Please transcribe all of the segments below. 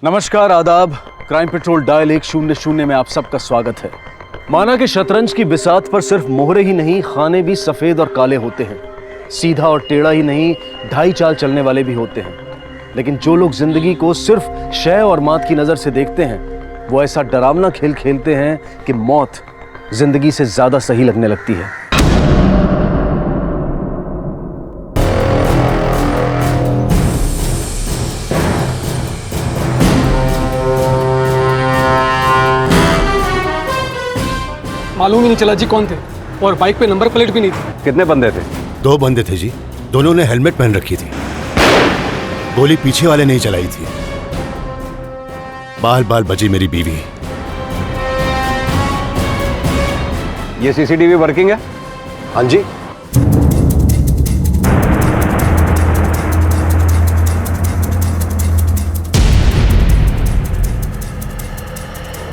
नमस्कार, आदाब। Crime petrol dial 100 में आप सबका स्वागत है। माना कि शतरंज की बिसात पर सिर्फ मोहरे ही नहीं, खाने भी सफेद और काले होते हैं। सीधा और टेढ़ा ही नहीं, ढाई चाल चलने वाले भी होते हैं। लेकिन जो लोग जिंदगी को सिर्फ शय और मात की नजर से देखते हैं, वो ऐसा डरावना खेल खेलते हैं कि मौत जिंदगी से ज्यादा सही लगने लगती है। मालूम ही नहीं चला जी कौन थे, और बाइक पे नंबर प्लेट भी नहीं थी। कितने बंदे थे? 2 बंदे थे जी। दोनों ने हेलमेट पहन रखी थी। गोली पीछे वाले नहीं चलाई थी। बाल बाल बची मेरी बीवी। ये सीसीटीवी वर्किंग है? हाँ जी।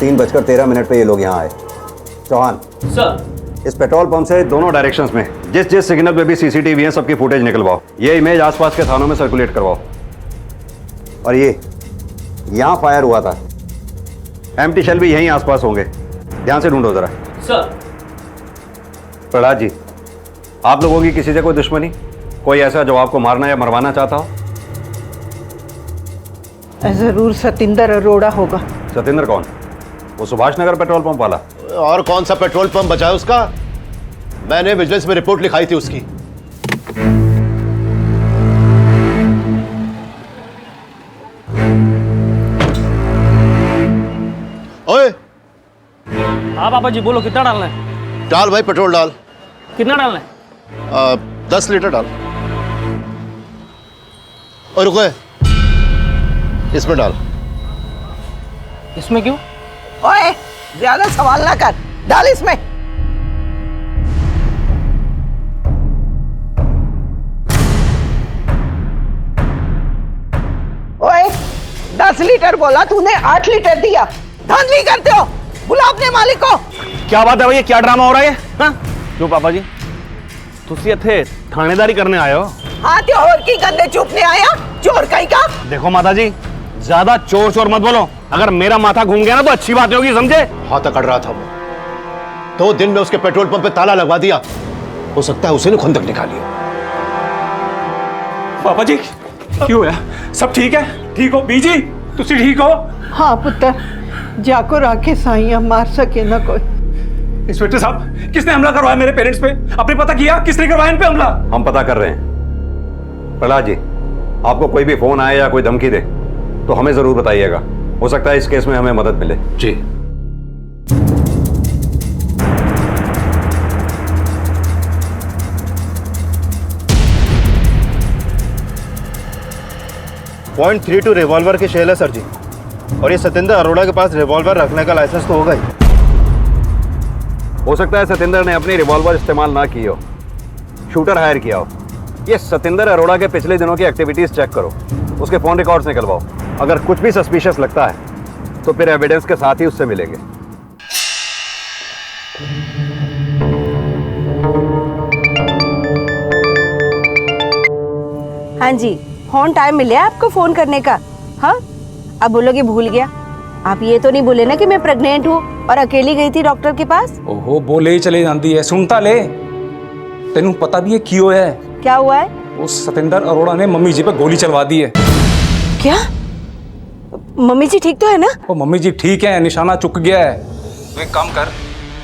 तीन 3:13 पे ये लोग यहाँ आए। चौहान सर, इस पेट्रोल पंप से दोनों डायरेक्शंस में जिस जिस सिग्नल पे भी सीसीटीवी है, सबकी फुटेज निकलवाओ। ये इमेज आसपास के थानों में सर्कुलेट करवाओ। और ये यहाँ फायर हुआ था। एम्प्टी शेल भी यहीं आसपास होंगे, ध्यान से ढूंढो जरा। सर। प्रहलाद जी, आप लोगों की किसी से कोई दुश्मनी, कोई ऐसा जो आपको मारना या मरवाना चाहता हो? जरूर सतिंदर अरोड़ा होगा। सतिंदर कौन? वो सुभाष नगर पेट्रोल पंप वाला? और कौन सा पेट्रोल पंप बचा है उसका? मैंने विजिलेंस में रिपोर्ट लिखाई थी उसकी। ओए, हाँ पापा जी, बोलो कितना डालना है? डाल भाई पेट्रोल डाल। कितना डालना है? 10 लीटर डाल। और रुको, इसमें डाल। इसमें क्यों? ओए, ज्यादा सवाल ना कर, डाल इसमें। ओए, 10 लीटर बोला तूने, 8 लीटर दिया। धांधली करते हो, बुला अपने मालिक को। क्या बात है भैया, क्या ड्रामा हो रहा है? हाँ? क्यों पापा जी, तुसी इत्थे थानेदारी करने आए हो? हाँ, त्योहार की गंदे चुपने आया, चोर कहीं का। देखो माता जी, ज्यादा चोर चोर मत बोलो। अगर मेरा माथा घूम गया ना तो अच्छी बात होगी, समझे? हाथ अकड़ रहा था वो। 2 दिन में उसके पेट्रोल पंप पे ताला लगवा दिया। हो सकता है उसे ने खुंदक निकाली हो। पापा जी क्यों है? सब ठीक है? ठीक हो बीजी? तुसी ठीक हो? हाँ पुत्र, जाको राखे साइया मार सके ना कोई। इंस्पेक्टर साहब, किसने हमला करवाया मेरे पेरेंट्स पे? आपने पता किया किसने करवाया इन पे हमला? हम पता कर रहे हैं। प्रहलाद जी, आपको कोई भी फोन आए या कोई धमकी दे तो हमें जरूर बताइएगा। हो सकता है इस केस में हमें मदद मिले। जी। .32 रिवॉल्वर के शेल है सर जी। और ये सतिंदर अरोड़ा के पास रिवॉल्वर रखने का लाइसेंस तो होगा ही। हो सकता है सतिंदर ने अपनी रिवॉल्वर इस्तेमाल ना की हो, शूटर हायर किया हो। ये सतिंदर अरोड़ा के पिछले दिनों की एक्टिविटीज चेक करो, उसके फोन रिकॉर्ड्स निकलवाओ। अगर कुछ भी सस्पिशियस लगता है तो फिर एविडेंस के साथ ही उससे मिलेंगे। हाँ जी, फोन टाइम मिले आपको फोन करने का? हाँ, अब बोलोगे भूल गया। आप ये तो नहीं बोले ना कि मैं प्रेग्नेंट हूँ और अकेली गई थी डॉक्टर के पास? ओहो, बोले ही चले जाती है। सुनता ले, तेनू पता भी है क्यों है? क्या हुआ है? उस सतिंदर अरोड़ा ने मम्मी जी पे गोली चलवा दी है। क्या? मम्मी जी ठीक तो है ना? ओ मम्मी जी ठीक है, निशाना चुक गया है। तू एक काम कर,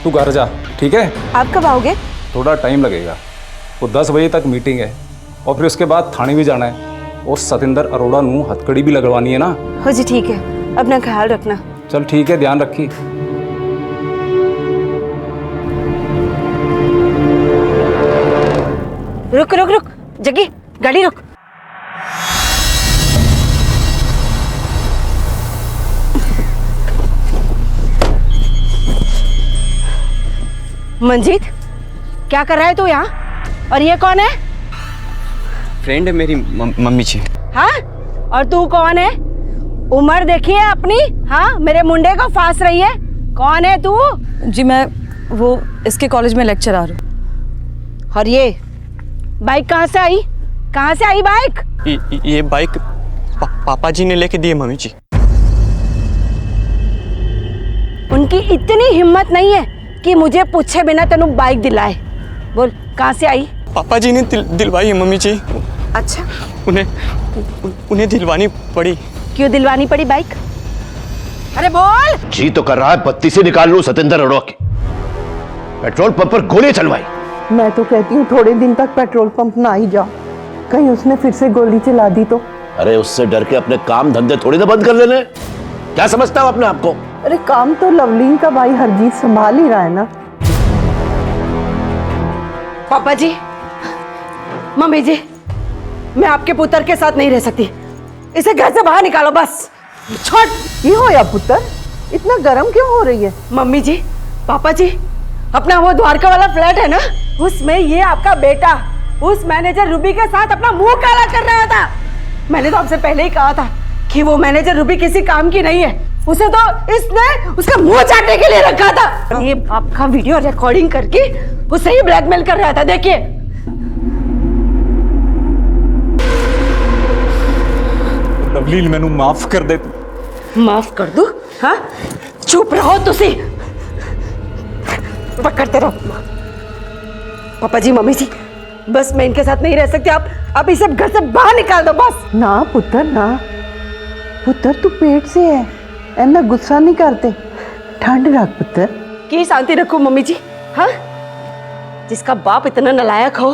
तू घर जा, ठीक है? आप कब आओगे? थोड़ा टाइम लगेगा। वो 10 बजे तक मीटिंग है और फिर उसके बाद थाने भी जाना है। और सतिंदर अरोड़ा नू हथकड़ी भी लगवानी है ना। हो जी ठीक है, अपना ख्याल रखना। चल ठीक है, ध्यान रखी। रुक रुक रुक, जगी गाड़ी रुक। मंजीत, क्या कर रहा है तू यहाँ? और ये कौन है? फ्रेंड है मेरी मम्मी जी। हाँ, और तू कौन है? उम्र देखी है अपनी? हाँ, मेरे मुंडे को फांस रही है। कौन है तू? जी मैं वो इसके कॉलेज में लेक्चरर हूँ। और ये बाइक कहाँ से आई? कहाँ से आई बाइक? ये बाइक पापा जी ने लेके दी है मम्मी जी। उनकी इतनी हिम्मत नहीं है कि मुझे पूछे बिना तेनू बाइक दिलाए। बोल कहाँ से आई? पापा जी ने दिलवाई है मम्मी जी। अच्छा, उन्हें दिलवानी पड़ी। क्यों दिलवानी पड़ी बाइक? अरे बोल। जी तो कर रहा है बत्ती से निकाल लूं सतेंद्र अरोड़ा की। पेट्रोल पंप पर गोली चलवाई। मैं तो कहती हूँ थोड़े दिन तक पेट्रोल पंप ना ही जाओ, कहीं उसने फिर से गोली चला दी तो। अरे उससे डर के अपने काम धंधे थोड़ी ना बंद कर लेने। क्या समझता हो अपने आप को? अरे काम तो लवलीन का भाई हरजीत संभाल ही रहा है ना। पापा जी, मम्मी जी, मैं आपके पुत्र के साथ नहीं रह सकती। इसे घर से बाहर निकालो बस। छोड़। ये हो या पुत्र, इतना गर्म क्यों हो रही है? मम्मी जी, पापा जी, अपना वो द्वारका वाला फ्लैट है ना, उसमें ये आपका बेटा उस मैनेजर रूबी के साथ अपना मुंह काला कर रहा था। मैंने तो आपसे पहले ही कहा था कि वो मैनेजर रूबी किसी काम की नहीं है। उसे तो इसने उसका मुंह चाटने के लिए रखा था। ये आपका वीडियो रिकॉर्डिंग करके उसे ही ब्लैकमेल कर रहा था। देखिए। लवलीन मैनू माफ कर दे। माफ कर दूं? हाँ, चुप रहो तुसी, पकड़ते रहो। पापा जी, मम्मी जी, बस मैं इनके साथ नहीं रह सकती। आप इसे घर से बाहर निकाल दो बस। ना पुत्र ना, पुत्र तू पेट से है, ऐना गुस्सा नहीं करते, ठंड रख पुत्र। की शांति रखो मम्मी जी। हाँ, जिसका बाप इतना नालायक हो,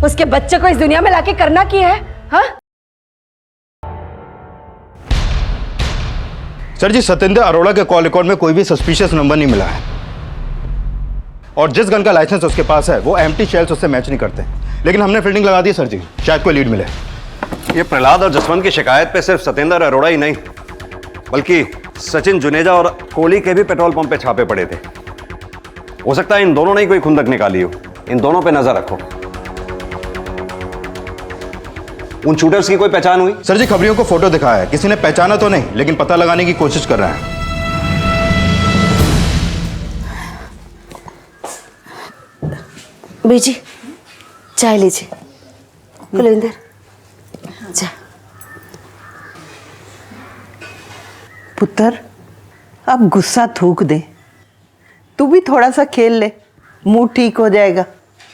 उसके बच्चे को इस दुनिया में लाके करना की है? हाँ? सर जी, सतेंद्र अरोड़ा के कॉल रिकॉर्ड में कोई भी सस्पिशियस नंबर नहीं मिला है, और जिस गन का लाइसेंस उसके पास है वो एम्प्टी शेल्स उससे मैच नहीं करते। लेकिन हमने फील्डिंग लगा दी सर जी, शायद कोई लीड मिले। ये प्रहलाद और जसवंत की शिकायत पे सिर्फ सतेंद्र अरोड़ा ही नहीं, बल्कि सचिन जुनेजा और कोहली के भी पेट्रोल पंप पे छापे पड़े थे। हो सकता है इन दोनों ने ही कोई खुंदक निकाली हो। इन दोनों पे नजर रखो। उन शूटर्स की कोई पहचान हुई? सर जी, खबरियों को फोटो दिखाया है, किसी ने पहचाना तो नहीं, लेकिन पता लगाने की कोशिश कर रहे हैं। बीजी, चाय लीजिए। कुलविंदर, चाय। पुत्र, अब गुस्सा थूक दे, तू भी थोड़ा सा खेल ले, मूड ठीक हो जाएगा।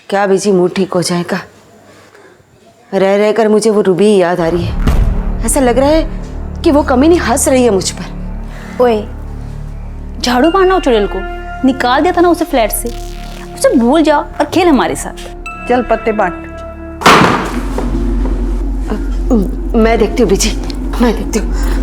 क्या बीजी मूड ठीक हो जाएगा? रह रह कर मुझे वो रूबी ही याद आ रही है। ऐसा लग रहा है कि वो कमी नहीं हंस रही है मुझ पर। ओए, झाड़ू मारना हो चुड़ैल को, निकाल दिया था ना उसे फ्लैट से, उसे भूल जाओ और खेल हमारे साथ। चल पत्ते बांट। मैं देखती हूँ बीजी, मैं देखती हूँ।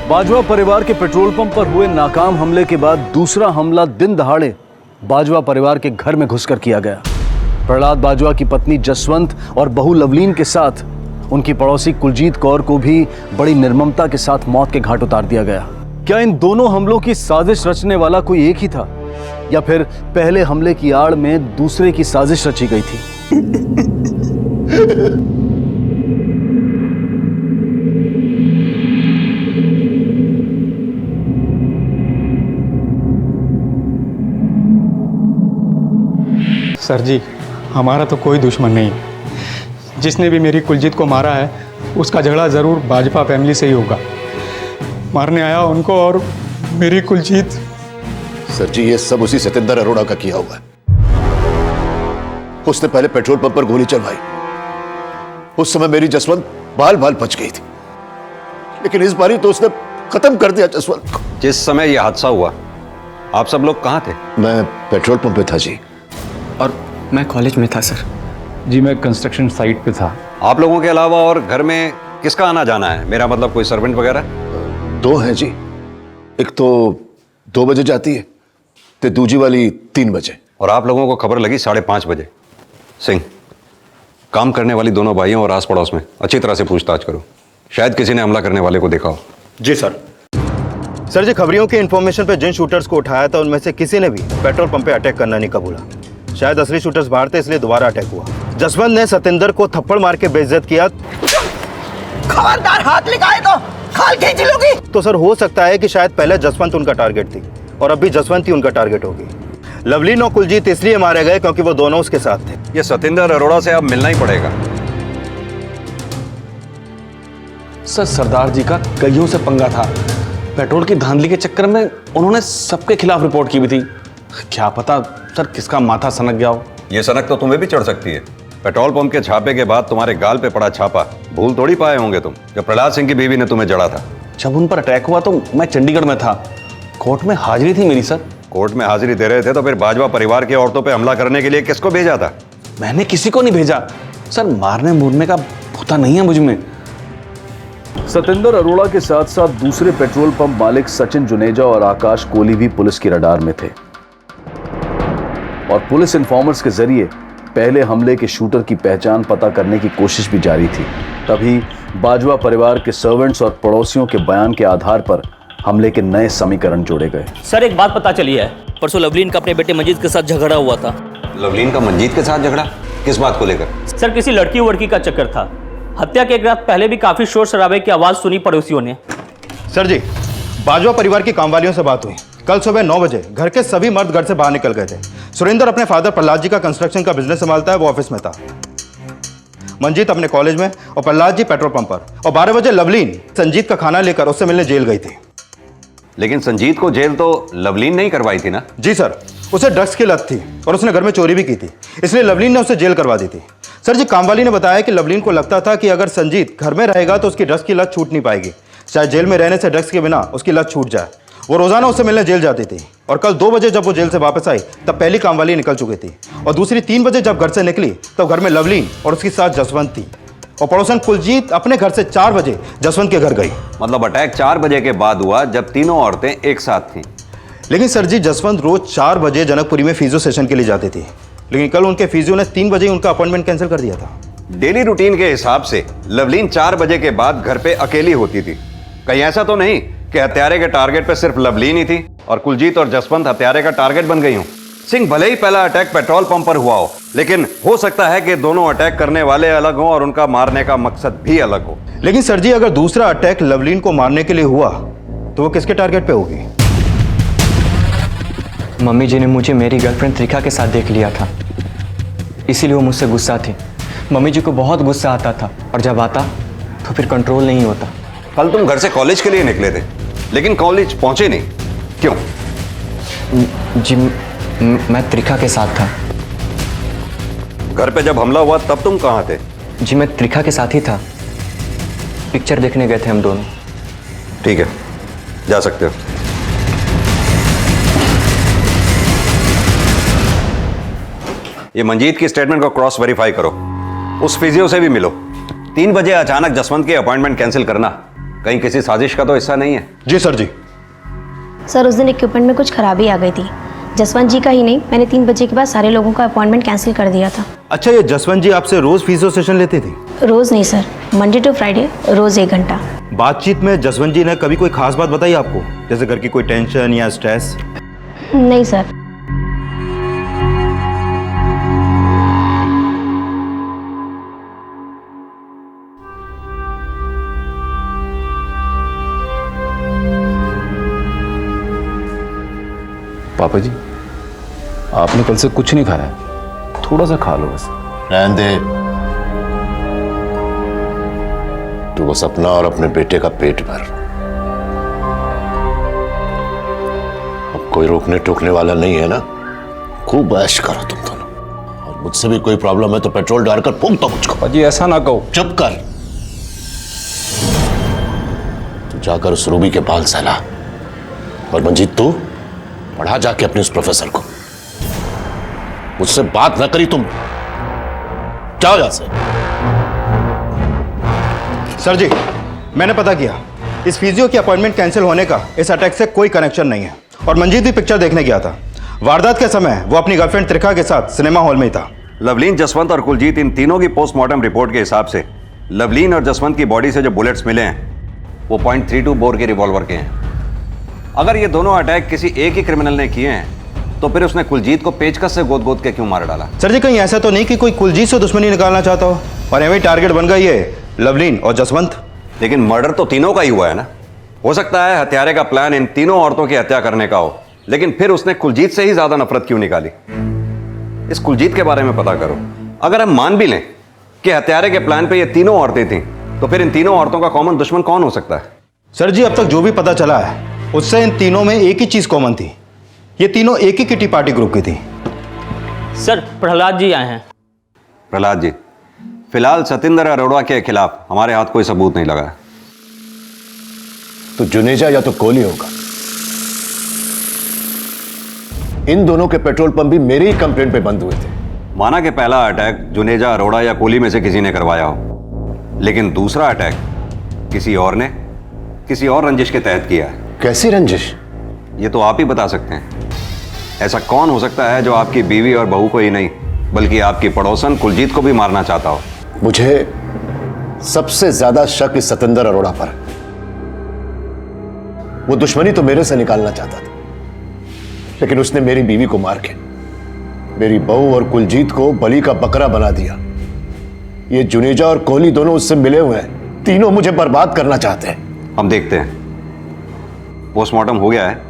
बाजवा परिवार के पेट्रोल पंप पर हुए नाकाम हमले के बाद दूसरा हमला दिन दहाड़े बाजवा परिवार के घर में घुसकर किया गया। प्रहलाद बाजवा की पत्नी जसवंत और बहू लवलीन के साथ उनकी पड़ोसी कुलजीत कौर को भी बड़ी निर्ममता के साथ मौत के घाट उतार दिया गया। क्या इन दोनों हमलों की साजिश रचने वाला कोई एक ही था, या फिर पहले हमले की आड़ में दूसरे की साजिश रची गई थी? सर जी, हमारा तो कोई दुश्मन नहीं है। जिसने भी मेरी कुलजीत को मारा है उसका झगड़ा जरूर भाजपा फैमिली से ही होगा। मारने आया उनको और मेरी कुलजीत। सर जी, ये सब उसी सतेंद्र अरोड़ा का किया हुआ है। उसने पहले पेट्रोल पंप पर गोली चलवाई। उस समय मेरी जसवंत बाल बाल बच गई थी, लेकिन इस बारी तो उसने खत्म कर दिया जसवंत को। जिस समय यह हादसा हुआ आप सब लोग कहाँ थे? मैं पेट्रोल पंप पे था जी। और मैं कॉलेज में था सर। जी मैं कंस्ट्रक्शन साइट पे था। आप लोगों के अलावा और घर में किसका आना जाना है? मेरा मतलब कोई सर्वेंट वगैरह? दो हैं जी, एक तो 2 बजे जाती है, तो दूजी वाली 3 बजे। और आप लोगों को खबर लगी 5:30 बजे। सिंह, काम करने वाली दोनों भाइयों और आस पड़ोस में अच्छी तरह से पूछताछ करो, शायद किसी ने हमला करने वाले को देखा हो। जी सर। सर जी, खबरियों की इंफॉर्मेशन पे जिन शूटर्स को उठाया था उनमें से किसी ने भी पेट्रोल पंप पे अटैक करना नहीं कबूला। शायद असली शूटर्स बाहर थे, इसलिए दोबारा अटैक हुआ। जसवंत ने सतेंद्र को थप्पड़ मार के बेइज्जत किया। खबरदार, हाथ लगाए तो खाल खींच लूंगी। तो सर, हो सकता है कि शायद पहले जसवंत उनका टारगेट थी और अभी जसवंत ही उनका टारगेट होगी। लवलीन और कुलजीत इसलिए मारे गए क्योंकि वो दोनों उसके साथ थे। ये सतेंद्र अरोड़ा से अब मिलना ही पड़ेगा। सर सरदार जी का कईयों से पंगा था। पेट्रोल की धांधली के चक्कर में उन्होंने सबके खिलाफ रिपोर्ट की भी थी। क्या पता सर किसका माथा सनक गया हो। ये सनक तो तुम्हें भी चढ़ सकती है। पेट्रोल पंप के छापे के बाद तुम्हारे गाल पे पड़ा छापा भूल थोड़ी पाए होंगे तुम, जब प्रहलाद सिंह की बीवी ने तुम्हें जड़ा था। जब उन पर अटैक हुआ तो मैं चंडीगढ़ में था, कोर्ट में हाजिरी थी मेरी सर। कोर्ट में हाजिरी दे रहे थे तो फिर बाजवा परिवार की औरतों पे हमला करने के लिए किसको भेजा था? मैंने किसी को नहीं भेजा सर, मारने मूरने का भूता नहीं है मुझ में। सतेंद्र अरोड़ा के साथ साथ दूसरे पेट्रोल पंप मालिक सचिन जुनेजा और आकाश कोहली भी पुलिस की रडार में थे और पुलिस इन्फॉर्मर्स के जरिए पहले हमले के शूटर की पहचान पता करने की कोशिश भी जारी थी। तभी बाजवा परिवार के सर्वेंट्स और पड़ोसियों के बयान के आधार पर हमले के नए समीकरण जोड़े गए। सर एक बात पता चली है, परसों लवलीन का अपने बेटे मंजीत के साथ झगड़ा हुआ था। लवलीन का मंजीत के साथ झगड़ा? किस बात को लेकर? सर किसी लड़की वड़की का चक्कर था। हत्या के एक रात पहले भी काफी शोर शराबे की आवाज सुनी पड़ोसियों ने। सर जी, बाजवा परिवार की कामवालियों से बात हुई। कल सुबह 9 बजे घर के सभी मर्द घर से बाहर निकल गए थे। सुरेंद्र अपने फादर प्रहलाद जी का कंस्ट्रक्शन का बिजनेस संभालता है, वो ऑफिस में था। मंजीत अपने कॉलेज में और प्रहलाद जी पेट्रोल पंप पर। और 12 बजे लवलीन संजीत का खाना लेकर उससे मिलने जेल गई थी। लेकिन संजीत को जेल तो लवलीन नहीं करवाई थी ना? जी सर, उसे ड्रग्स की लत थी और उसने घर में चोरी भी की थी, इसलिए लवलीन ने उसे जेल करवा दी थी। सर जी, कामवाली ने बताया कि लवलीन को लगता था कि अगर संजीत घर में रहेगा तो उसकी ड्रग्स की लत छूट नहीं पाएगी, शायद जेल में रहने से ड्रग्स के बिना उसकी लत छूट जाए। वो रोजाना उससे मिलने जेल जाती थी और कल 2 बजे जब वो जेल से वापस आई तब पहली कामवाली निकल चुकी थी और दूसरी 3 बजे जब घर से निकली तब घर में लवलीन और उसके साथ जसवंत थी और पड़ोसन कुलजीत अपने घर से 4 बजे जसवंत के घर गई। मतलब अटैक 4 बजे के बाद हुआ जब तीनों औरतें एक साथ थीं। लेकिन सर जी, जसवंत रोज 4 बजे जनकपुरी में फिजियो सेशन के लिए जाती थी, लेकिन कल उनके फिजियो ने 3 बजे उनका अपॉइंटमेंट कैंसिल कर दिया था। डेली रूटीन के हिसाब से लवलीन 4 बजे के बाद घर पे अकेली होती थी। कहीं ऐसा तो नहीं कि हत्यारे के टारगेट पे सिर्फ लवलीन ही थी और कुलजीत और जसवंत हत्यारे का टारगेट बन गई हूं? सिंह, भले ही पहला अटैक पेट्रोल पंप पर हुआ हो, लेकिन हो सकता है कि दोनों अटैक करने वाले अलग हों और उनका मारने का मकसद भी अलग हो। लेकिन सर जी, अगर दूसरा अटैक लवलीन को मारने के लिए हुआ तो वो किसके टारगेट पे होगी? मम्मी जी ने मुझे मेरी गर्लफ्रेंड त्रिखा के साथ देख लिया था, इसीलिए वो मुझसे गुस्सा थी। मम्मी जी को बहुत गुस्सा आता था और जब आता तो फिर कंट्रोल नहीं होता। कल तुम घर से कॉलेज के लिए निकले थे, लेकिन कॉलेज पहुंचे नहीं, क्यों? जी मैं त्रिखा के साथ था। घर पे जब हमला हुआ तब तुम कहां थे? जी मैं त्रिखा के साथ ही था, पिक्चर देखने गए थे हम दोनों। ठीक है, जा सकते हो। ये मंजीत की स्टेटमेंट को क्रॉस वेरीफाई करो, उस फिजियो से भी मिलो। 3 बजे अचानक जसवंत की अपॉइंटमेंट कैंसिल करना कहीं किसी साजिश का तो हिस्सा नहीं है? जी सर जी। सर उस दिन इक्विपमेंट में कुछ खराबी आ गई थी, जसवंत जी का ही नहीं, मैंने 3 बजे के बाद सारे लोगों का अपॉइंटमेंट कैंसिल कर दिया था। अच्छा, ये जसवंत जी आपसे रोज फिजियो सेशन लेती थी? रोज नहीं सर, मंडे टू फ्राइडे रोज 1 घंटा। बातचीत में जसवंत जी ने कभी कोई खास बात बताई आपको, जैसे घर की कोई टेंशन या स्ट्रेस? नहीं सर। पापा जी, आपने कल से कुछ नहीं खाया, थोड़ा सा खा लो बस। रहने दे, तू बस अपना और अपने बेटे का पेट भर। अब कोई रोकने टोकने वाला नहीं है ना, खूब ऐश करो तुम दोनों। और मुझसे भी कोई प्रॉब्लम है तो पेट्रोल डालकर फूंक दो मुझको। जी ऐसा ना कहो। चुप कर, तू जाकर उस रूबी के बाल सहला। और मंजीत, तू पढ़ा जाके अपने उस प्रोफेसर को। मुझसे बात ना करी तुम, जाओ यहां से। सर जी, मैंने पता किया, इस फिजियो की अपॉइंटमेंट कैंसिल होने का इस अटैक से कोई कनेक्शन नहीं है। और मंजीत भी पिक्चर देखने गया था। वारदात के समय वो अपनी गर्लफ्रेंड त्रिखा के साथ सिनेमा हॉल में ही था। लवलीन, जसवंत और कुलजीत, इन तीनों की पोस्टमार्टम रिपोर्ट के हिसाब से लवलीन और जसवंत की बॉडी से जो बुलेट्स मिले हैं वो .32 बोर के रिवॉल्वर के हैं। अगर ये दोनों अटैक किसी एक ही क्रिमिनल ने किए हैं तो फिर उसने कुलजीत को पेचकस से गोद गोद के क्यों मार डाला? सर जी, कहीं ऐसा तो नहीं कि कोई कुलजीत से दुश्मनी निकालना चाहता हो और एवं टारगेट बन गई है लवलीन और जसवंत? लेकिन मर्डर तो तीनों का ही हुआ है ना। हो सकता है हत्यारे का प्लान इन तीनों औरतों की हत्या करने का हो, लेकिन फिर उसने कुलजीत से ही ज्यादा नफरत क्यों निकाली? इस कुलजीत के बारे में पता करो। अगर हम मान भी लें कि हत्यारे के प्लान पे ये तीनों औरतें थीं, तो फिर इन तीनों औरतों का कॉमन दुश्मन कौन हो सकता है? सर जी, अब तक जो भी पता चला है उससे इन तीनों में एक ही चीज कॉमन थी। ये तीनों एक ही किटी पार्टी ग्रुप की थी। सर प्रहलाद जी आए हैं। प्रहलाद जी, फिलहाल सतिंदर अरोड़ा के खिलाफ हमारे हाथ कोई सबूत नहीं लगा है। तो जुनेजा या तो कोहली होगा। इन दोनों के पेट्रोल पंप भी मेरी ही कंप्लेंट पे बंद हुए थे। माना कि पहला अटैक जुनेजा, अरोड़ा या कोहली में से किसी ने करवाया हो, लेकिन दूसरा अटैक किसी और ने किसी और रंजिश के तहत किया है। कैसी रंजिश? ये तो आप ही बता सकते हैं। ऐसा कौन हो सकता है जो आपकी बीवी और बहू को ही नहीं बल्कि आपकी पड़ोसन कुलजीत को भी मारना चाहता हो? मुझे सबसे ज्यादा शक इस सतिंदर अरोड़ा पर। वो दुश्मनी तो मेरे से निकालना चाहता था, लेकिन उसने मेरी बीवी को मार के मेरी बहू और कुलजीत को बलि का बकरा बना दिया। ये जुनेजा और कोहली दोनों उससे मिले हुए हैं। तीनों मुझे बर्बाद करना चाहते हैं। हम देखते हैं। पोस्टमार्टम हो गया है,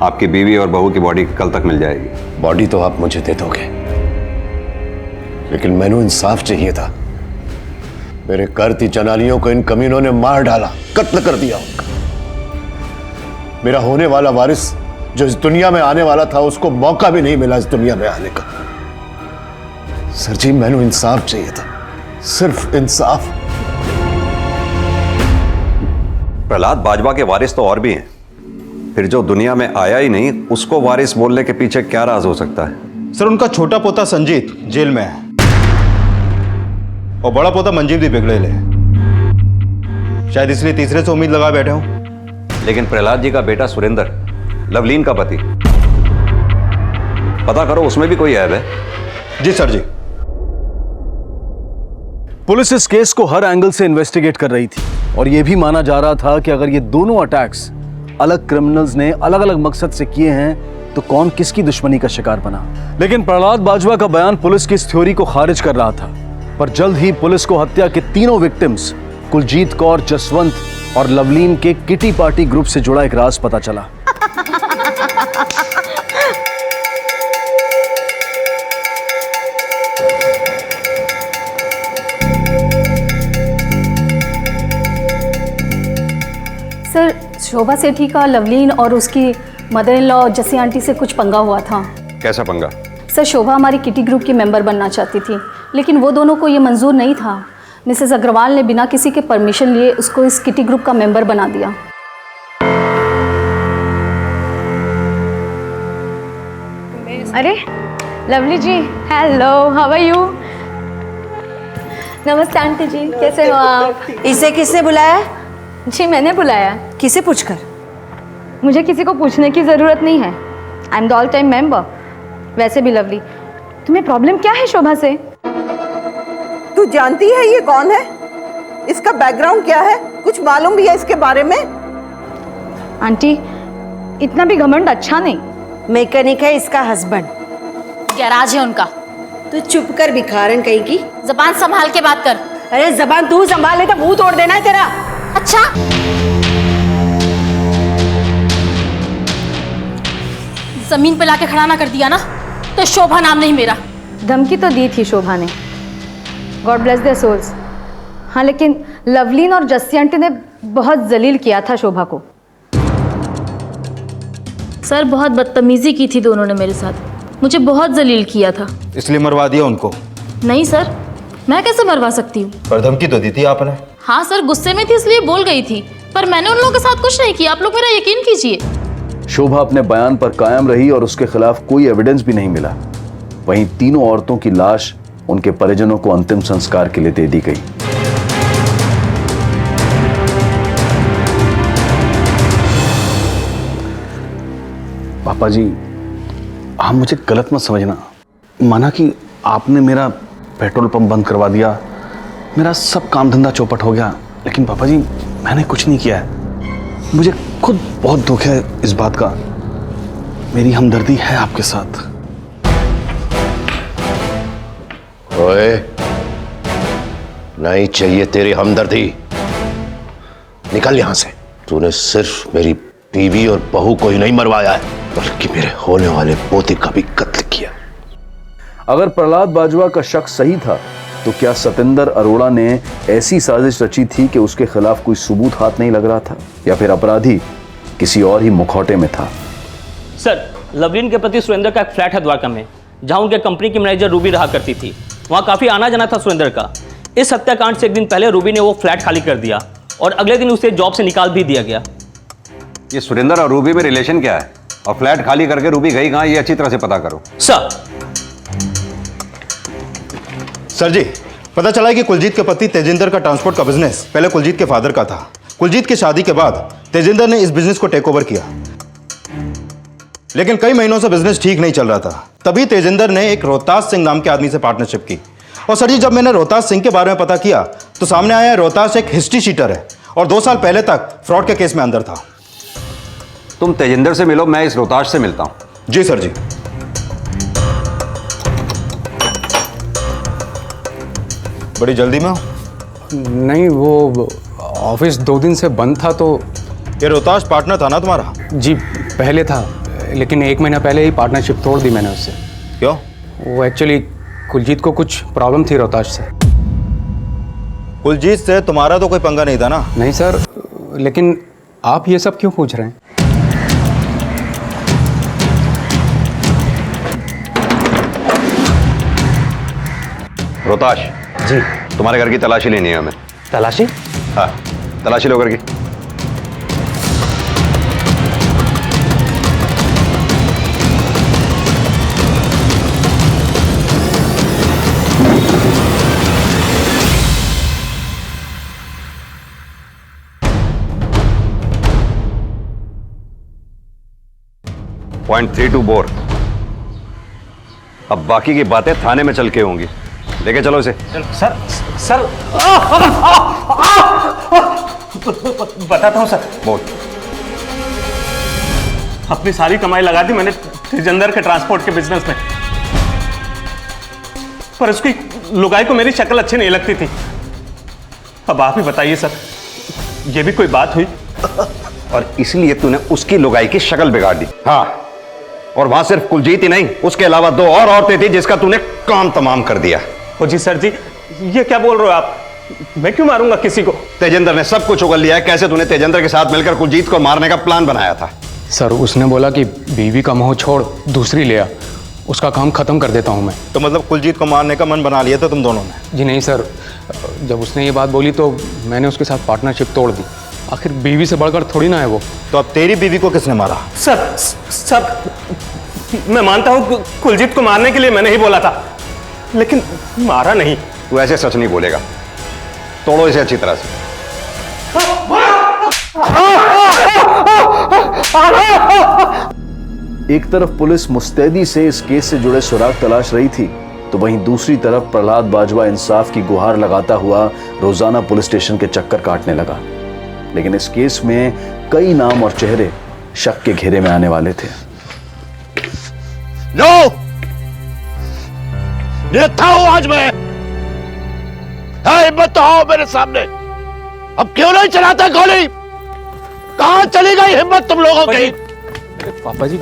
आपकी बीवी और बहू की बॉडी कल तक मिल जाएगी। बॉडी तो आप मुझे दे दोगे, लेकिन मैंने इंसाफ चाहिए था। मेरे करती जनानियों को इन कमीनों ने मार डाला, कत्ल कर दिया उनका। मेरा होने वाला वारिस जो इस दुनिया में आने वाला था, उसको मौका भी नहीं मिला इस दुनिया में आने का। सर जी, मैंने इंसाफ चाहिए था, सिर्फ इंसाफ। प्रहलाद, बाजवा के वारिस तो और भी हैं। फिर जो दुनिया में आया ही नहीं, उसको वारिस बोलने के पीछे क्या राज हो सकता है? सर, उनका छोटा पोता संजीत जेल में है और बड़ा पोता मंजीव भी बिगड़ेले है। शायद इसलिए तीसरे से उम्मीद लगा बैठे हूं। लेकिन प्रहलाद जी का बेटा सुरेंद्र, लवलीन का पति, पता करो उसमें भी कोई ऐब है। जी सर जी। पुलिस इस केस को हर एंगल से इन्वेस्टिगेट कर रही थी और यह भी माना जा रहा था कि अगर ये दोनों अटैक्स अलग क्रिमिनल्स ने अलग अलग मकसद से किए हैं तो कौन किसकी दुश्मनी का शिकार बना। लेकिन प्रहलाद बाजवा का बयान पुलिस की इस थ्योरी को खारिज कर रहा था। पर जल्द ही पुलिस को हत्या के तीनों विक्टिम्स कुलजीत कौर, जसवंत और लवलीन के किटी पार्टी ग्रुप से जुड़ा एक राज पता चला। सर, शोभा सेठी का लवलीन और उसकी मदर इन लॉ जसी आंटी से कुछ पंगा हुआ था। कैसा पंगा? सर, शोभा हमारी किटी ग्रुप की मेंबर बनना चाहती थी, लेकिन वो दोनों को ये मंजूर नहीं था। मिसेस अग्रवाल ने बिना किसी के परमिशन लिए उसको इस किटी ग्रुप का मेंबर बना दिया। अरे Lovely ji, hello, how are you? नमस्ते आंटी जी, कैसे हो आप? इसे किसने बुलाया? जी मैंने बुलाया। किसे पूछकर? मुझे किसी को पूछने की ज़रूरत नहीं है। I am the all time member. वैसे भी लवली, तुम्हें प्रॉब्लम क्या है शोभा से? तू जानती है ये कौन है? इसका बैकग्राउंड क्या है? कुछ मालूम भी है इसके बारे में? आंटी, इतना भी घमंड अच्छा नहीं। मैकेनिक है इसका हस्बैंड। गैराज है उनका। तू चुप कर भिखारन कहीं की। जबान संभाल के बात कर। अरे जबान तू संभाल ले तो मुंह तोड़ देना है तेरा। अच्छा, जमीन पे लाके खड़ा ना कर दिया ना तो शोभा नाम नहीं मेरा। धमकी तो दी थी शोभा ने, गॉड ब्लेस देयर सोल्स। हाँ, लेकिन लवलीन और जस्सी आंटी ने बहुत जलील किया था शोभा को। सर, बहुत बदतमीजी की थी दोनों ने मेरे साथ, मुझे बहुत जलील किया था। इसलिए मरवा दिया उनको? नहीं सर, मैं कैसे मरवा सकती हूँ? पर धमकी तो दी थी आपने। हाँ सर, गुस्से में थी इसलिए बोल गई थी, पर मैंने उन लोगों के साथ कुछ नहीं किया। आप लोग मेरा यकीन कीजिए। शोभा अपने बयान पर कायम रही और उसके खिलाफ कोई एविडेंस भी नहीं मिला। वहीं तीनों औरतों की लाश उनके परिजनों को अंतिम संस्कार के लिए दे दी गई। पापा जी, आप मुझे गलत मत समझना। माना कि आपने मेरा पेट्रोल पंप बंद करवा दिया, मेरा सब काम धंधा चौपट हो गया, लेकिन पापा जी मैंने कुछ नहीं किया है। मुझे खुद बहुत दुख है इस बात का। मेरी हमदर्दी है आपके साथ। ओए, नहीं चाहिए तेरी हमदर्दी। निकल यहां से। तूने सिर्फ मेरी बीवी और बहू को ही नहीं मरवाया है, बल्कि मेरे होने वाले पोते का भी कत्ल किया। अगर प्रहलाद बाजवा का शक सही था तो क्या सतेंद्र अरोड़ा ने ऐसी साजिश रची थी कि उसके खिलाफ कोई सबूत हाथ नहीं लग रहा था, या फिर अपराधी किसी और ही मुखौटे में था? सर, लवलीन के पति सुरेंद्र का एक फ्लैट है द्वारका में, जहां उनके कंपनी की मैनेजर रूबी रहा करती थी। वहां काफी आना जाना था सुरेंद्र का। इस हत्याकांड से एक दिन पहले रूबी ने वो फ्लैट खाली कर दिया और अगले दिन उसे जॉब से निकाल भी दिया गया। ये सुरेंद्र और रूबी में रिलेशन क्या है, और फ्लैट खाली करके रूबी गई कहां, ये अच्छी तरह से पता करो। सर जी, पता चला है कि कुलजीत के पति तेजिंदर का ट्रांसपोर्ट का बिजनेस पहले कुलजीत के फादर का था। कुलजीत की शादी के बाद तेजिंदर ने इस बिजनेस को टेक ओवर किया, लेकिन कई महीनों से बिजनेस ठीक नहीं चल रहा था। तभी तेजिंदर ने एक रोहतास सिंह नाम के आदमी से पार्टनरशिप की। और सर जी, जब मैंने रोहतास सिंह के बारे में पता किया तो सामने आया रोहतास एक हिस्ट्री शीटर है और 2 साल पहले तक फ्रॉड के केस में अंदर था। तुम तेजिंदर से मिलो, मैं इस रोहतास से मिलता हूं। जी सर जी। बड़ी जल्दी में हो? नहीं, वो ऑफिस 2 दिन से बंद था तो। ये रोहतास पार्टनर था ना तुम्हारा? जी पहले था, लेकिन 1 महीना पहले ही पार्टनरशिप तोड़ दी मैंने उससे। क्यों? वो एक्चुअली कुलजीत को कुछ प्रॉब्लम थी रोहतास से। कुलजीत से तुम्हारा तो कोई पंगा नहीं था ना? नहीं सर, लेकिन आप ये सब क्यों पूछ रहे हैं? रोहताश जी, तुम्हारे घर की तलाशी लेनी है हमें। तलाशी? हाँ, तलाशी लो घर की। .32 बोर। अब बाकी की बातें थाने में चल के होंगी। लेके चलो इसे। सर बताता हूँ सर। बोल। अपनी सारी कमाई लगा दी मैंने तेजिंदर के ट्रांसपोर्ट के बिजनेस में, पर उसकी लुगाई को मेरी शक्ल अच्छी नहीं लगती थी। अब आप ही बताइए सर, ये भी कोई बात हुई? और इसलिए तूने उसकी लुगाई की शक्ल बिगाड़ दी? हाँ, और वहां सिर्फ कुलजीत ही नहीं, उसके अलावा 2 और औरतें थी जिसका तूने काम तमाम कर दिया। ओ जी सर जी, ये क्या बोल रहे हो आप? मैं क्यों मारूंगा किसी को? तेजिंदर ने सब कुछ उगल लिया है। कैसे तूने तेजिंदर के साथ मिलकर कुलजीत को मारने का प्लान बनाया था? सर, उसने बोला कि बीवी का मोह छोड़ दूसरी ले आ, उसका काम खत्म कर देता हूं मैं। तो मतलब कुलजीत को मारने का मन बना लिया था तुम दोनों ने? जी नहीं सर, जब उसने ये बात बोली तो मैंने उसके साथ पार्टनरशिप तोड़ दी। आखिर बीवी से बढ़कर थोड़ी ना है वो। तो अब तेरी बीवी को किसने मारा? सर मैं मानता हूं कुलजीत को मारने के लिए मैंने ही बोला था, लेकिन मारा नहीं। तू ऐसे सच नहीं बोलेगा। तोड़ो इसे अच्छी तरह से। एक तरफ पुलिस मुस्तैदी से इस केस से जुड़े सुराग तलाश रही थी, तो वहीं दूसरी तरफ प्रहलाद बाजवा इंसाफ की गुहार लगाता हुआ रोजाना पुलिस स्टेशन के चक्कर काटने लगा। लेकिन इस केस में कई नाम और चेहरे शक के घेरे में आने वाले थे। नो! था हूं आज मैं। हिम्मत तो आओ मेरे सामने। अब क्यों नहीं चलाता गोली? कहां चली गई हिम्मत तुम लोगों की? पापा जी।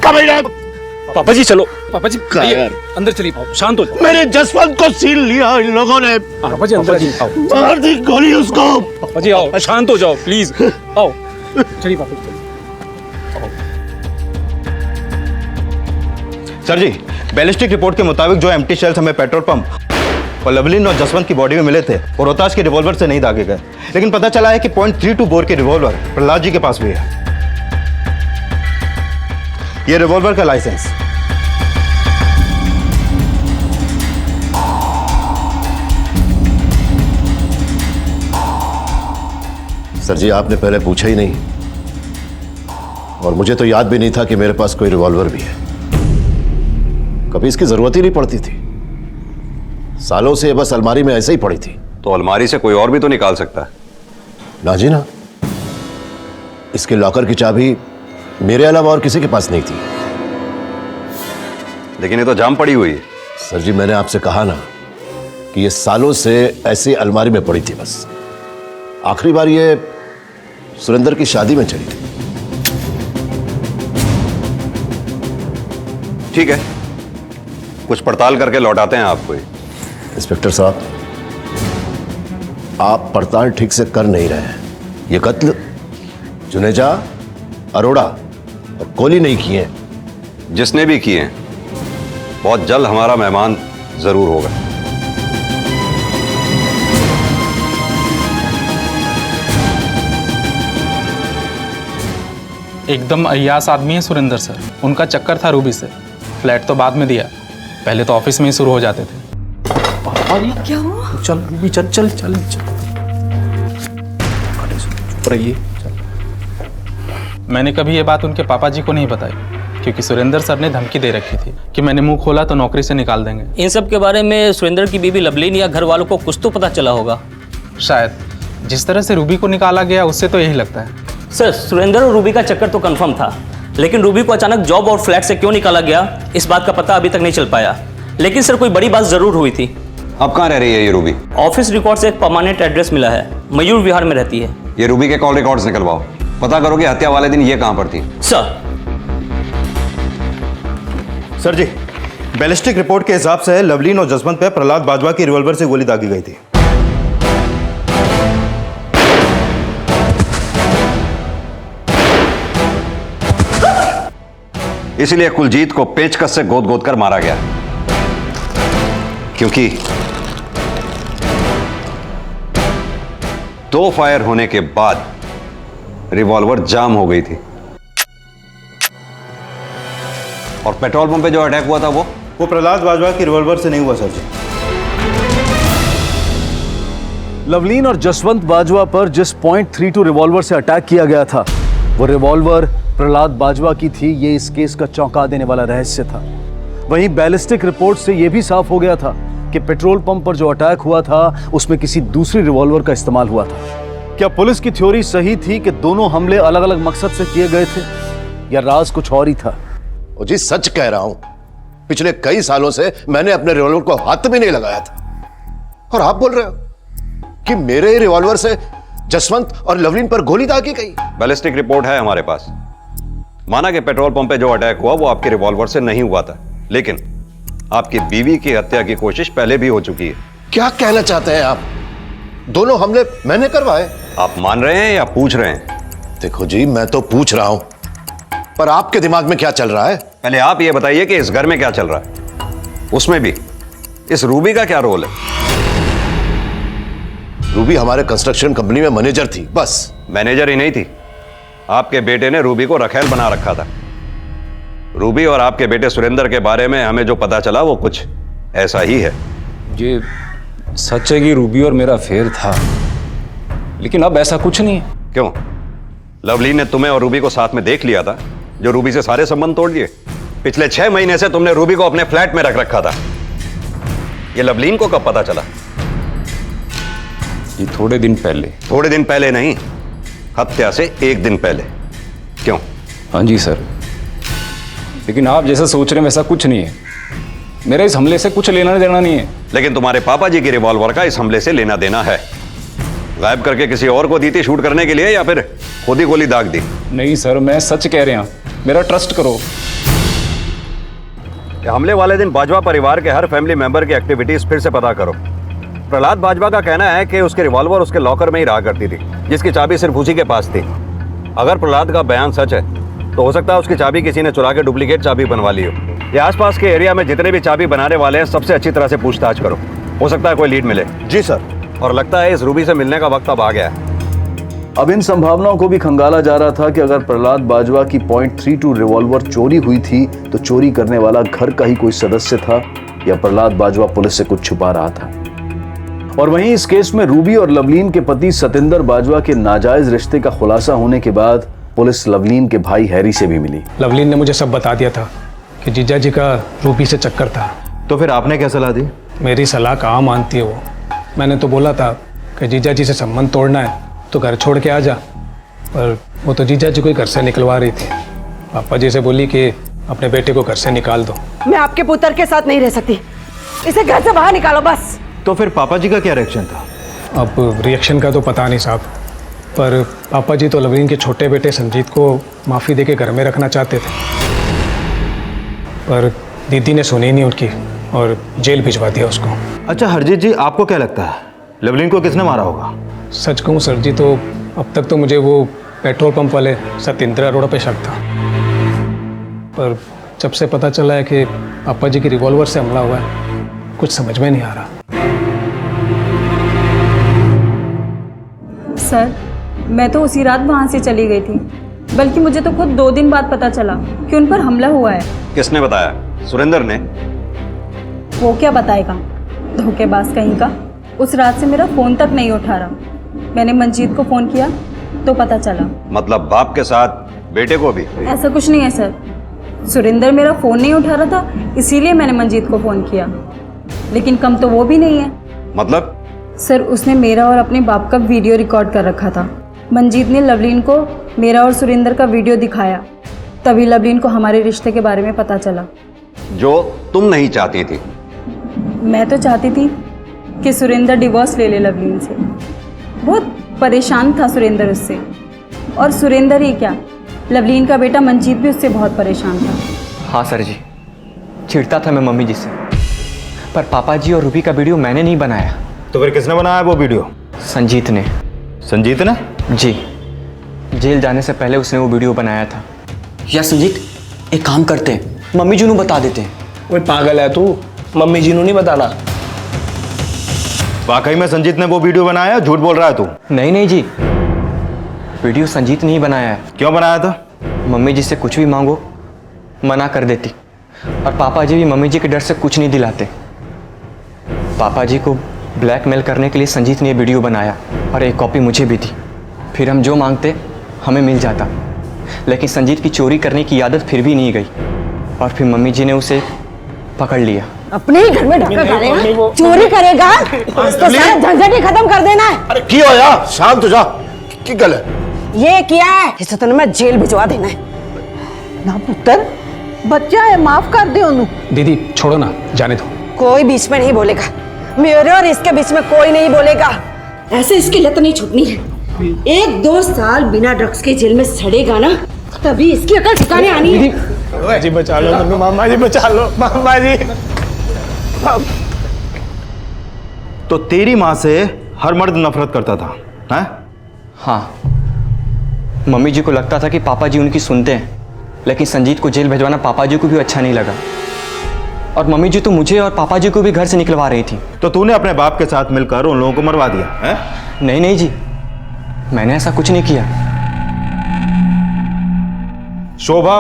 पापा जी चलो। पापा जी अंदर चलिए, शांत हो जाओ। मेरे जसवंत को सील लिया इन लोगों ने। पापा जी अंदर आओ। मार दी गोली उसको। पापा जी आओ, शांत हो जाओ प्लीज। आओ चलिए पापा जी। सर जी, बैलिस्टिक रिपोर्ट के मुताबिक जो एम्प्टी शेल्स हमें पेट्रोल पंप और लवलीन और जसवंत की बॉडी में मिले थे वो रोहतास के रिवॉल्वर से नहीं दागे गए, लेकिन पता चला है कि .32 बोर के रिवॉल्वर प्रहलाद जी के पास भी है। ये रिवॉल्वर का लाइसेंस। सर जी, आपने पहले पूछा ही नहीं, और मुझे तो याद भी नहीं था कि मेरे पास कोई रिवॉल्वर भी है। कभी इसकी जरूरत ही नहीं पड़ती थी। सालों से बस अलमारी में ऐसे ही पड़ी थी। तो अलमारी से कोई और भी तो निकाल सकता है ना जी ना। इसके लॉकर की चाबी मेरे अलावा और किसी के पास नहीं थी। लेकिन ये तो जाम पड़ी हुई है। सर जी, मैंने आपसे कहा ना कि ये सालों से ऐसी अलमारी में पड़ी थी। बस आखिरी बार ये सुरेंद्र की शादी में चली थी। ठीक है, कुछ पड़ताल करके लौटाते हैं आपको। इंस्पेक्टर साहब, आप पड़ताल ठीक से कर नहीं रहे हैं। ये कत्ल जुनेजा, अरोड़ा और कोहली नहीं किए हैं। जिसने भी किए हैं बहुत जल्द हमारा मेहमान जरूर होगा। एकदम अय्यास आदमी है सुरेंद्र सर। उनका चक्कर था रूबी से। फ्लैट तो बाद में दिया, पहले तो ऑफिस में ही शुरू हो जाते थे। क्या हुआ? चल रूबी, चल चल चल चल, चुप रहिए। मैंने कभी ये बात उनके पापा जी को नहीं बताई, क्योंकि सुरेंद्र सर ने धमकी दे रखी थी कि मैंने मुंह खोला तो नौकरी से निकाल देंगे। इन सब के बारे में सुरेंद्र की बीवी लवलीन या घर वालों को कुछ तो पता चला होगा। शायद। जिस तरह से रूबी को निकाला गया उससे तो यही लगता है। सर, सुरेंद्र और रूबी का चक्कर तो कंफर्म था, लेकिन रूबी को अचानक जॉब और फ्लैट से क्यों निकाला गया इस बात का पता अभी तक नहीं चल पाया। लेकिन सर, कोई बड़ी बात जरूर हुई थी। अब कहाँ रह रही है ये रूबी? ऑफिस रिकॉर्ड से एक परमानेंट एड्रेस मिला है, मयूर विहार में रहती है। ये रूबी के कॉल रिकॉर्ड्स निकलवाओ, पता करो कि हत्या वाले दिन ये कहाँ पर थी। सर जी, बैलिस्टिक रिपोर्ट के हिसाब से लवलीन और जसवंत पे प्रहलाद बाजवा की रिवॉल्वर से गोली दागी गई थी। इसीलिए कुलजीत को पेचकस से गोद गोद कर मारा गया, क्योंकि 2 फायर होने के बाद रिवॉल्वर जाम हो गई थी। और पेट्रोल पंप पे जो अटैक हुआ था वो प्रहलाद बाजवा की रिवॉल्वर से नहीं हुआ सर जी। लवलीन और जसवंत बाजवा पर जिस .32 रिवॉल्वर से अटैक किया गया था, वो रिवॉल्वर प्रहलाद बाजवा की थी। ये इस केस का चौंका देने वाला रहस्य था। वहीं बैलिस्टिक रिपोर्ट से यह भी साफ हो गया था कि पेट्रोल पंप पर जो अटैक हुआ था उसमें किसी दूसरी रिवॉल्वर का इस्तेमाल हुआ था। क्या पुलिस की थ्योरी सही थी कि दोनों हमले अलग अलग मकसद से किए गए थे, या राज कुछ और ही था? ओ जी, सच कह रहा हूं, पिछले कई सालों से मैंने अपने रिवॉल्वर को हाथ भी नहीं लगाया था, और आप बोल रहे हो कि मेरे रिवॉल्वर से जसवंत और लवलीन पर गोली दागी गई। बैलिस्टिक रिपोर्ट है हमारे पास। माना कि पेट्रोल पंप पे जो अटैक हुआ वो आपके रिवॉल्वर से नहीं हुआ था, लेकिन आपकी बीवी की हत्या की कोशिश पहले भी हो चुकी है। क्या कहना चाहते हैं आप? दोनों हमले मैंने करवाए? आप मान रहे हैं या पूछ रहे हैं? देखो जी, मैं तो पूछ रहा हूं, पर आपके दिमाग में क्या चल रहा है? पहले आप ये बताइए कि इस घर में क्या चल रहा है, उसमें भी इस रूबी का क्या रोल है? रूबी हमारे कंस्ट्रक्शन कंपनी में मैनेजर थी, बस। मैनेजर ही नहीं थी, आपके बेटे ने रूबी को रखेल बना रखा था। रूबी और आपके बेटे सुरेंद्र के बारे में हमें जो पता चला वो कुछ ऐसा ही है। ये सच है कि रूबी और मेरा अफेयर था, लेकिन अब ऐसा कुछ नहीं है। क्यों? लवलीन ने तुम्हें और रूबी को साथ में देख लिया था, जो रूबी से सारे संबंध तोड़ दिए। पिछले 6 महीने से तुमने रूबी को अपने फ्लैट में रख रखा था। ये लवलीन को कब पता चला? ये थोड़े दिन पहले। थोड़े दिन पहले नहीं, हत्या से 1 दिन पहले। क्यों? हाँ जी सर, लेकिन आप जैसा सोच रहे हैं वैसा कुछ नहीं है। मेरा इस हमले से कुछ लेना देना नहीं है। लेकिन तुम्हारे पापा जी की रिवॉल्वर का इस हमले से लेना देना है। गायब करके किसी और को दी थी शूट करने के लिए, या फिर खुद ही गोली दाग दी? नहीं सर, मैं सच कह रहे हैं, मेरा ट्रस्ट करो। हमले वाले दिन बाजवा परिवार के हर फैमिली मेंबर की एक्टिविटीज फिर से पता करो। प्रहलाद बाजवा का कहना है कि उसकी रिवॉल्वर उसके लॉकर में ही रहा करती थी, जिसकी चाबी सिर्फ उसी के पास थी। अगर प्रहलाद का बयान सच है तो हो सकता है उसकी चाबी किसी ने चुरा के डुप्लीकेट चाबी बनवा ली हो। ये आसपास के एरिया में जितने भी चाबी बनाने वाले हैं सबसे अच्छी तरह से पूछताछ करो, हो सकता है कोई लीड मिले। जी सर। और लगता है इस रूबी से मिलने का वक्त अब आ गया है। अब इन संभावनाओं को भी खंगाला जा रहा था कि अगर प्रहलाद बाजवा की .32 रिवॉल्वर चोरी हुई थी तो चोरी करने वाला घर का ही कोई सदस्य था, या प्रहलाद बाजवा पुलिस से कुछ छुपा रहा था। और वहीं इस केस में रूबी और लवलीन के पति सतिंदर बाजवा के नाजायज रिश्ते का खुलासा होने के बाद पुलिस लवलीन के भाई हैरी से भी मिली। लवलीन ने मुझे सब बता दिया था कि जीजा जी का रूबी से चक्कर था। तो फिर आपने क्या सलाह दी? मेरी सलाह कहाँ मानती है वो। मैंने तो बोला था कि जीजा जी से संबंध तोड़ना है तो घर छोड़ के आ जा, पर वो तो जीजा जी को ही घर से निकलवा रही थी। पापा जी से बोली कि अपने बेटे को घर से निकाल दो। मैं आपके पुत्र के साथ नहीं रह सकती, इसे घर से बाहर निकालो बस। तो फिर पापा जी का क्या रिएक्शन था? अब रिएक्शन का तो पता नहीं साहब, पर पापा जी तो लवलीन के छोटे बेटे संजीत को माफ़ी दे के घर में रखना चाहते थे, पर दीदी ने सुनी नहीं उनकी और जेल भिजवा दिया उसको। अच्छा हरजीत जी, आपको क्या लगता है लवलीन को किसने मारा होगा? सच कहूँ सर जी तो अब तक तो मुझे वो पेट्रोल पंप वाले सत्येंद्र अरोड़ा पे शक था, पर जब से पता चला है कि पापा जी की रिवॉल्वर से हमला हुआ है, कुछ समझ में नहीं आ रहा। सर मैं तो उसी रात वहाँ से चली गई थी, बल्कि मुझे तो खुद 2 दिन बाद पता चला कि उन पर हमला हुआ है। किसने बताया? सुरेंद्र ने? वो क्या बताएगा, धोखेबाज कहीं का। उस रात से मेरा फ़ोन तक नहीं उठा रहा। मैंने मंजीत को फ़ोन किया तो पता चला। मतलब बाप के साथ बेटे को भी? ऐसा कुछ नहीं है सर, सुरेंद्र मेरा फ़ोन नहीं उठा रहा था, इसीलिए मैंने मंजीत को फ़ोन किया, लेकिन कम तो वो भी नहीं है। मतलब? सर उसने मेरा और अपने बाप का वीडियो रिकॉर्ड कर रखा था। मंजीत ने लवलीन को मेरा और सुरेंद्र का वीडियो दिखाया, तभी लवलीन को हमारे रिश्ते के बारे में पता चला। जो तुम नहीं चाहती थी? मैं तो चाहती थी कि सुरेंद्र डिवोर्स ले ले लवलीन से। बहुत परेशान था सुरेंद्र उससे, और सुरेंद्र ही क्या, लवलीन का बेटा मंजीत भी उससे बहुत परेशान था। हाँ सर जी, चिढ़ता था मैं मम्मी जी से, पर पापा जी और रूबी का वीडियो मैंने नहीं बनाया। तो फिर किसने बनाया वो वीडियो? संजीत ने। संजीत ने? जी, जेल जाने से पहले उसने वो वीडियो बनाया था। या संजीत एक काम करते हैं, मम्मी जी नू बता देते हैं। वो पागल है तू, मम्मी जी नू नहीं बताना। वाकई में संजीत ने वो वीडियो बनाया? झूठ बोल रहा है तू? नहीं नहीं जी, वीडियो संजीत ने ही बनाया है। क्यों बनाया था? मम्मी जी से कुछ भी मांगो मना कर देती, और पापा जी भी मम्मी जी के डर से कुछ नहीं दिलाते। पापा जी को ब्लैकमेल करने के लिए संजीत ने ये वीडियो बनाया, और एक कॉपी मुझे भी दी। फिर हम जो मांगते हमें मिल जाता, लेकिन संजीत की चोरी करने की आदत फिर भी नहीं गई, और फिर मम्मी जी ने उसे पकड़ लिया। अपने ही घर में ढक्कन डालेगा, चोरी करेगा, तो सारा झंझट ही खत्म कर देना है। अरे की होया? शांत हो जा। की गल है? ये किया है, इसे तो मैं जेल भिजवा देना है। ना पुत्र, बच्चा है, माफ कर दे उन्हें। दीदी छोड़ो ना, जाने दो। कोई बीच में नहीं बोलेगा, मेरे और इसके बीच में कोई नहीं बोलेगा। ऐसे इसकी लत नहीं छूटनी है। 1-2 साल बिना ड्रग्स के जेल में सड़ेगा ना, तभी इसकी अकल ठिकाने आनी है। जी बचा लो मम्मी, मामा जी बचा लो, मामा जी। तो तेरी माँ से हर मर्द नफरत करता था, हैं? हाँ, मम्मी जी को लगता था कि पापा जी उनकी सुनते हैं, लेकिन संजीत को जेल भिजवाना पापा जी को भी अच्छा नहीं लगा, और मम्मी जी तो मुझे और पापा जी को भी घर से निकलवा रही थी। तो तूने अपने बाप के साथ मिलकर उन लोगों को मरवा दिया है? नहीं नहीं जी, मैंने ऐसा कुछ नहीं किया। शोभा,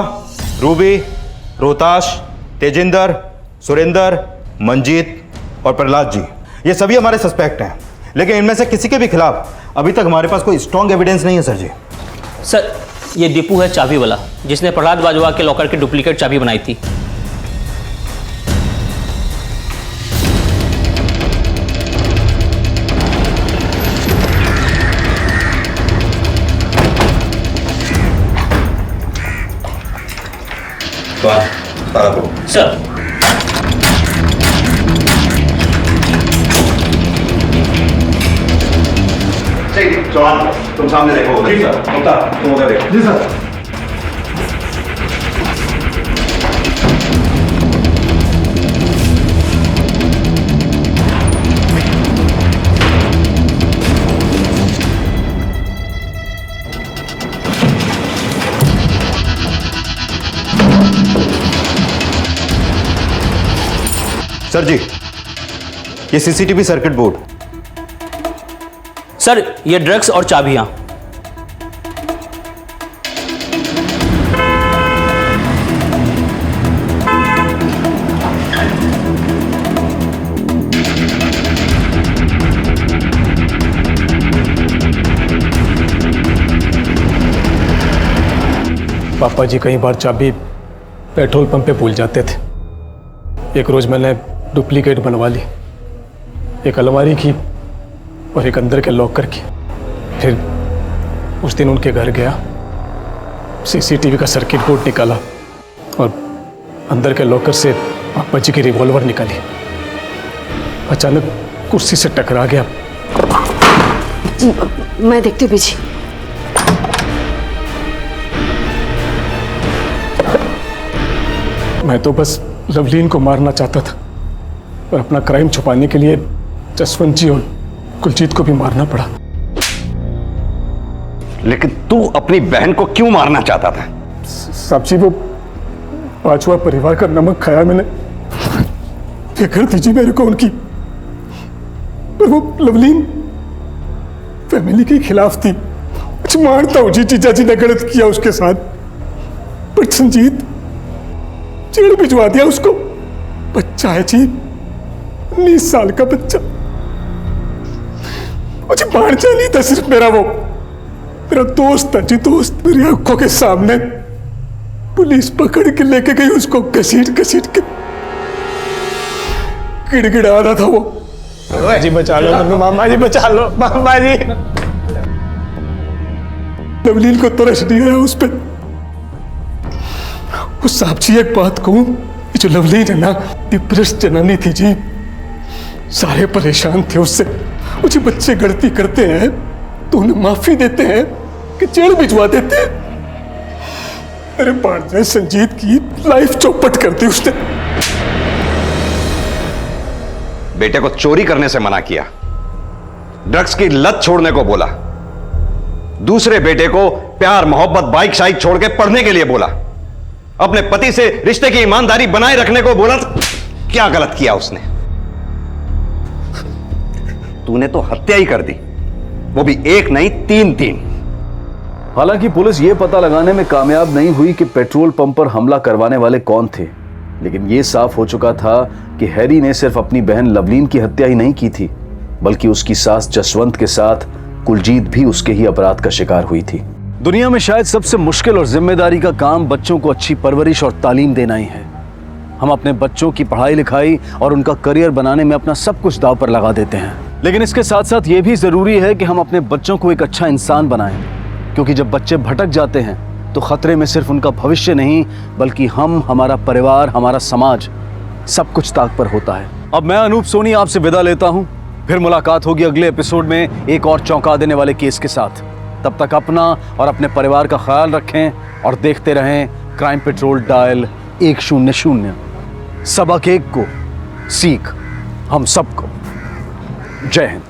रूबी, रोहताश, तेजिंदर, सुरेंद्र, मंजीत और प्रहलाद जी, ये सभी हमारे सस्पेक्ट हैं, लेकिन इनमें से किसी के भी खिलाफ अभी तक हमारे पास कोई स्ट्रॉन्ग एविडेंस नहीं है सर जी। सर ये दीपू है चाबी वाला, जिसने प्रहलाद बाजवा के लॉकर की डुप्लीकेट चाबी बनाई थी। सर चौहान, तुम सामने देखो। जी सर। मुक्ता, तुम उधर देखो। जी सर। सर जी, ये सीसीटीवी सर्किट बोर्ड। सर ये ड्रग्स और चाबियां। पापा जी कई बार चाबी पेट्रोल पंप पे भूल जाते थे। एक रोज मैंने डुप्लीकेट बनवा ली, एक अलमारी की और एक अंदर के लॉकर की। फिर उस दिन उनके घर गया, सीसीटीवी का सर्किट बोर्ड निकाला और अंदर के लॉकर से पापा जी की रिवॉल्वर निकाली। अचानक कुर्सी से टकरा गया। जी मैं देखती हूँ पीछे। मैं तो बस लवलीन को मारना चाहता था, पर अपना क्राइम छुपाने के लिए जसवंत जी और कुलजीत को भी मारना पड़ा। लेकिन तू अपनी बहन को क्यों मारना चाहता था? साहब जी, वो पांचवा परिवार का नमक खाया मैंने। फिक्र दीजिए मेरे को उनकी, पर वो लवलीन फैमिली के खिलाफ थी। अच्छा, मानता हूँ जी जीजा जी ने गलत किया उसके साथ, पर संजीत जेल भिजवा दिया उसको। बच्चा है जी, 19 साल का बच्चा। मुझे भांजा नहीं था सिर्फ मेरा, वो मेरा दोस्त था जी, दोस्त। मेरी आंखों के सामने पुलिस पकड़ के लेके गई उसको, घसीट घसीट के गिड़गिड़ा रहा था वो। जी बचा लो मन्नू, मामा जी बचा लो, मामा जी। लवलीन को तरस नहीं आया उस पर। वो साहब जी, एक बात कहूं, ये जो लवलीन है ना, डिप्रेस जनानी थी जी, सारे परेशान थे उससे। मुझे बच्चे गलती करते हैं तो उन्हें माफी देते हैं कि जेल भिजवा देते हैं। मेरे भांजे संजीत की लाइफ चौपट कर दी उसने। बेटे को चोरी करने से मना किया, ड्रग्स की लत छोड़ने को बोला, दूसरे बेटे को प्यार मोहब्बत बाइक शाइक छोड़ के पढ़ने के लिए बोला, अपने पति से रिश्ते की ईमानदारी बनाए रखने को बोला। क्या गलत किया उसने? तूने तो हत्या ही कर दी, वो भी एक नहीं 3-3। हालांकि पुलिस ये पता लगाने में कामयाब नहीं हुई कि पेट्रोल पंप पर हमला करवाने वाले कौन थे, लेकिन ये साफ हो चुका था कि हैरी ने सिर्फ अपनी बहन लवलीन की हत्या ही नहीं की थी, बल्कि उसकी सास जसवंत के साथ कुलजीत भी उसके ही अपराध का शिकार हुई थी। दुनिया में शायद सबसे मुश्किल और जिम्मेदारी का काम बच्चों को अच्छी परवरिश और तालीम देना ही है। हम अपने बच्चों की पढ़ाई लिखाई और उनका करियर बनाने में अपना सब कुछ दांव पर लगा देते हैं, लेकिन इसके साथ साथ ये भी जरूरी है कि हम अपने बच्चों को एक अच्छा इंसान बनाएं, क्योंकि जब बच्चे भटक जाते हैं तो खतरे में सिर्फ उनका भविष्य नहीं, बल्कि हम, हमारा परिवार, हमारा समाज, सब कुछ ताक पर होता है। अब मैं अनूप सोनी आपसे विदा लेता हूं, फिर मुलाकात होगी अगले एपिसोड में एक और चौंका देने वाले केस के साथ। तब तक अपना और अपने परिवार का ख्याल रखें और देखते रहें क्राइम पेट्रोल डायल 100। सबक एक को सीख हम सबको। जय हिंद।